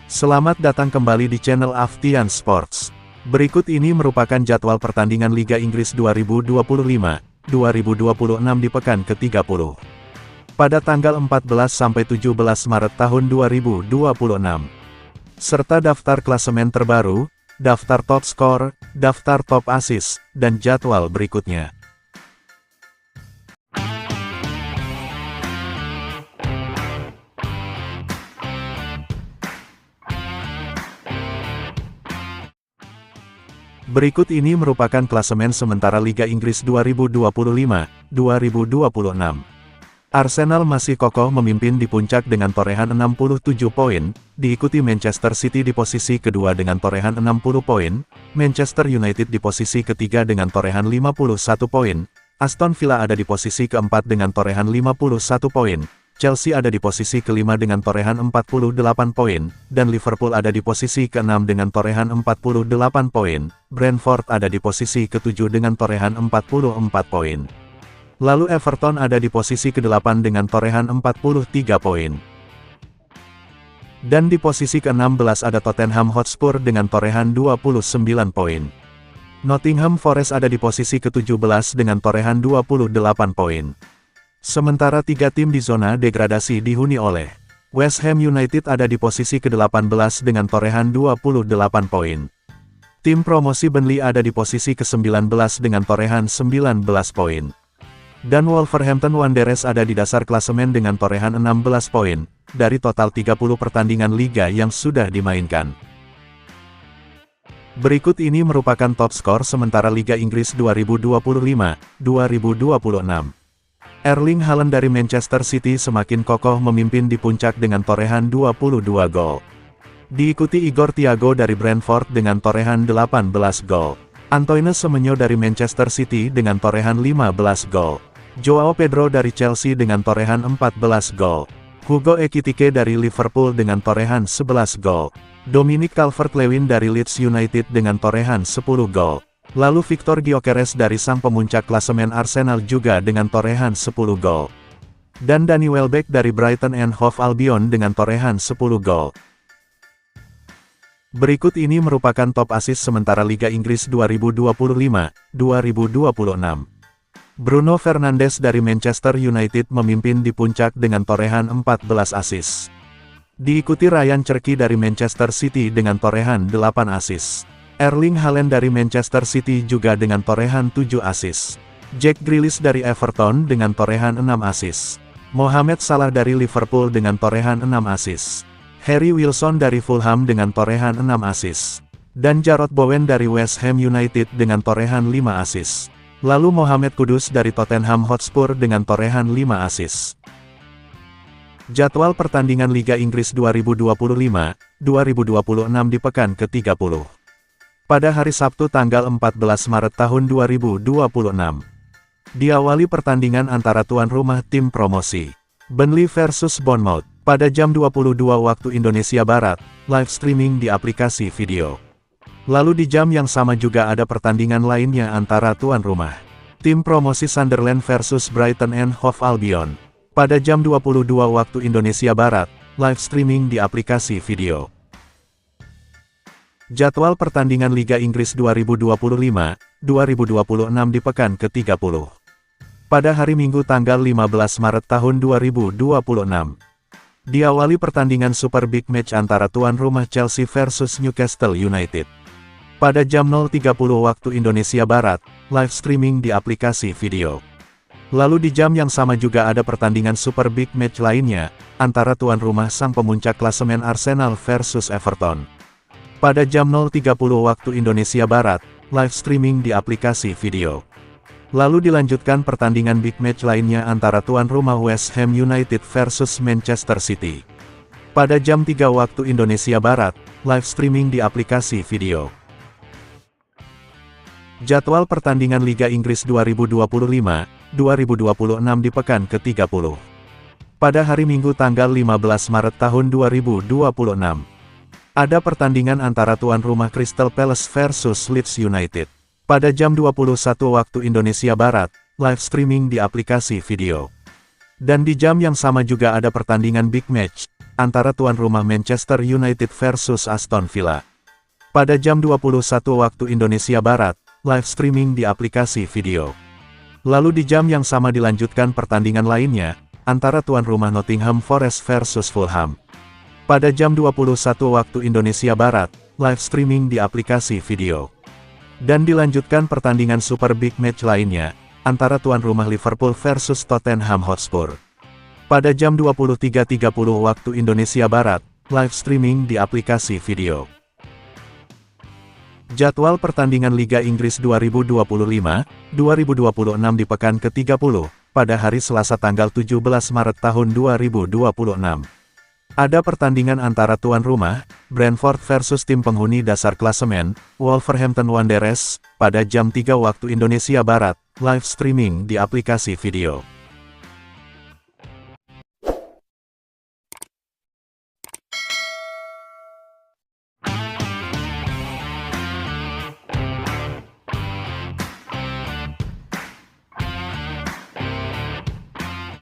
Selamat datang kembali di channel Aftian Sports. Berikut ini merupakan jadwal pertandingan Liga Inggris 2025-2026 di pekan ke-30. Pada tanggal 14-17 Maret tahun 2026. Serta daftar klasemen terbaru, daftar top skor, daftar top assist, dan jadwal berikutnya. Berikut ini merupakan klasemen sementara Liga Inggris 2025-2026. Arsenal masih kokoh memimpin di puncak dengan torehan 67 poin, diikuti Manchester City di posisi kedua dengan torehan 60 poin, Manchester United di posisi ketiga dengan torehan 51 poin, Aston Villa ada di posisi keempat dengan torehan 51 poin, Chelsea ada di posisi kelima dengan torehan 48 poin, dan Liverpool ada di posisi keenam dengan torehan 48 poin, Brentford ada di posisi ketujuh dengan torehan 44 poin. Lalu Everton ada di posisi ke-8 dengan torehan 43 poin. Dan di posisi ke-16 ada Tottenham Hotspur dengan torehan 29 poin. Nottingham Forest ada di posisi ke-17 dengan torehan 28 poin. Sementara tiga tim di zona degradasi dihuni oleh West Ham United ada di posisi ke-18 dengan torehan 28 poin. Tim promosi Burnley ada di posisi ke-19 dengan torehan 19 poin. Dan Wolverhampton Wanderers ada di dasar klasemen dengan torehan 16 poin, dari total 30 pertandingan liga yang sudah dimainkan. Berikut ini merupakan top skor sementara Liga Inggris 2025-2026. Erling Haaland dari Manchester City semakin kokoh memimpin di puncak dengan torehan 22 gol. Diikuti Igor Thiago dari Brentford dengan torehan 18 gol. Antoine Semenyo dari Manchester City dengan torehan 15 gol. Joao Pedro dari Chelsea dengan torehan 14 gol. Hugo Ekitike dari Liverpool dengan torehan 11 gol. Dominic Calvert-Lewin dari Leeds United dengan torehan 10 gol. Lalu Victor Gyökeres dari sang pemuncak klasemen Arsenal juga dengan torehan 10 gol. Dan Danny Welbeck dari Brighton and Hove Albion dengan torehan 10 gol. Berikut ini merupakan top assist sementara Liga Inggris 2025-2026. Bruno Fernandes dari Manchester United memimpin di puncak dengan torehan 14 assist. Diikuti Ryan Cherki dari Manchester City dengan torehan 8 assist. Erling Haaland dari Manchester City juga dengan torehan 7 assist. Jack Grealish dari Everton dengan torehan 6 assist. Mohamed Salah dari Liverpool dengan torehan 6 assist. Harry Wilson dari Fulham dengan torehan 6 assist. Dan Jarrod Bowen dari West Ham United dengan torehan 5 assist. Lalu Mohamed Kudus dari Tottenham Hotspur dengan torehan 5 assist. Jadwal pertandingan Liga Inggris 2025-2026 di pekan ke-30. Pada hari Sabtu tanggal 14 Maret tahun 2026. Diawali pertandingan antara tuan rumah tim promosi Burnley versus Bournemouth. Pada jam 22 waktu Indonesia Barat, live streaming di aplikasi video. Lalu di jam yang sama juga ada pertandingan lainnya antara tuan rumah tim promosi Sunderland versus Brighton and Hove Albion. Pada jam 22 waktu Indonesia Barat, live streaming di aplikasi video. Jadwal pertandingan Liga Inggris 2025-2026 di pekan ke-30. Pada hari Minggu tanggal 15 Maret tahun 2026. Diawali pertandingan Super Big Match antara tuan rumah Chelsea versus Newcastle United. Pada jam 0.30 waktu Indonesia Barat, live streaming di aplikasi video. Lalu di jam yang sama juga ada pertandingan Super Big Match lainnya, antara tuan rumah sang pemuncak klasemen Arsenal versus Everton. Pada jam 0.30 waktu Indonesia Barat, live streaming di aplikasi video. Lalu dilanjutkan pertandingan Big Match lainnya antara tuan rumah West Ham United versus Manchester City. Pada jam 3 waktu Indonesia Barat, live streaming di aplikasi video. Jadwal pertandingan Liga Inggris 2025-2026 di pekan ke-30. Pada hari Minggu tanggal 15 Maret tahun 2026. Ada pertandingan antara tuan rumah Crystal Palace versus Leeds United. Pada jam 21 waktu Indonesia Barat, live streaming di aplikasi video. Dan di jam yang sama juga ada pertandingan big match, antara tuan rumah Manchester United versus Aston Villa. Pada jam 21 waktu Indonesia Barat, live streaming di aplikasi video. Lalu di jam yang sama dilanjutkan pertandingan lainnya, antara tuan rumah Nottingham Forest versus Fulham. Pada jam 21 waktu Indonesia Barat, live streaming di aplikasi video. Dan dilanjutkan pertandingan super big match lainnya, antara tuan rumah Liverpool versus Tottenham Hotspur. Pada jam 23.30 waktu Indonesia Barat, live streaming di aplikasi video. Jadwal pertandingan Liga Inggris 2025-2026 di pekan ke-30, pada hari Selasa tanggal 17 Maret tahun 2026. Ada pertandingan antara tuan rumah, Brentford versus tim penghuni dasar klasemen, Wolverhampton Wanderers, pada jam 3 waktu Indonesia Barat, live streaming di aplikasi video.